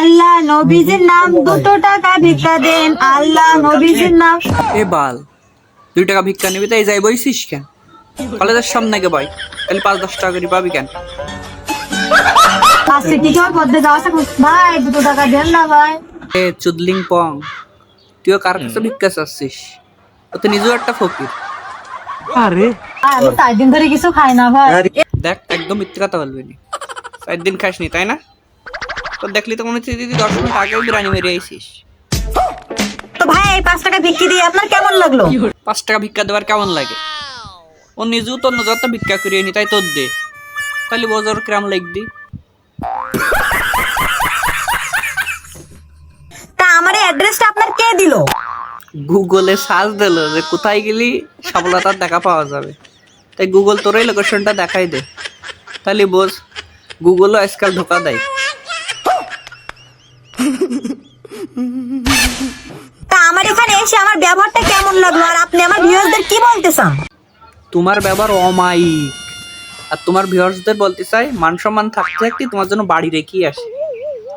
আল্লাহ নবীজির নাম 2 টাকা ভিক্ষা দেন, আল্লাহ নবীজির নাম। এ বাল, 2 টাকা ভিক্ষা নিবি তাই যাই বইছিস কেন? কলেজের সামনে গে বই, তাহলে 5-10 টাকা করে পাবি কেন? আজকে টিচার পদে যাওয়া আছে ভাই, 2 টাকা দেন না ভাই। এ চুদলিং পং, তুইও কার কাছে ভিক্ষা চাচ্ছিস? ও তো নিজেও একটা ফকির। আমি 4 দিন ধরে কিছু খাই না ভাই। দেখ, একদম মিথ্যে কথা বলবি না। 4 দিন খাসনি তাই না? তো দেখলি তো মনে হচ্ছে দিদি 10 মিনিট আগেও বিরিয়ানি মেরে আইসিস। তো ভাই এই 5 টাকা ভিক্ষা দিয়ে আপনার কেমন লাগলো? 5 টাকা ভিক্ষা দেওয়ার কেমন লাগে? ও নিজেও তো যত ভিক্ষা করিয়ে নি তাই তোর দে, তাহলে বোঝার কিরাম লাগবি। তা আমার এই অ্যাড্রেসটা আপনার কে দিলো? গুগলে সার্চ দিল যে কোথায় গেলি সফলতার দেখা পাওয়া যাবে, তাই গুগল তোর এই লোকেশনটা দেখাই দে, তাহলে বোঝ গুগলও আজকাল ধোকা দেয়। তা আমার এখানে এসে আমার ব্যবহারটা কেমন লাগলো, আর আপনি আমার ভিউয়ারদের কি বলতে চান? তোমার ব্যবহার অমায়িক, আর তোমার ভিউয়ার্সদের বলতে চাই মান সম্মান থাকতে থাকতে তোমার জন্য বাড়ি রেখেই আসে,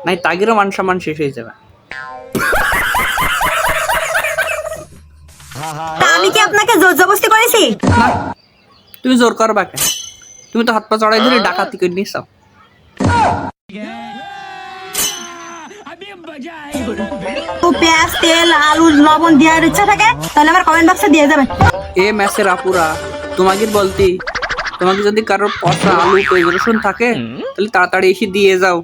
নাই তাগেরও মান সম্মান শেষ হয়ে যাবে। তা আমি কি আপনাকে জোর জবরদস্তি করেছি? না, তুমি জোর করবা কেন? তুমি তো হাত পা চড়াই ধরে ডাকাতি করে নিয়েছো। তো পেঁয়াজ তেল আলু লবণ দেওয়ার ইচ্ছা থাকে তাহলে আমার কমেন্ট বক্সে দিয়ে যাবেন। এ ম্যাচের আপুরা, তোমাকে বলতি, তোমাকে যদি কারোর পচা আলু পেঁয়াজ রসুন থাকে তাহলে তাড়াতাড়ি এসে দিয়ে যাও।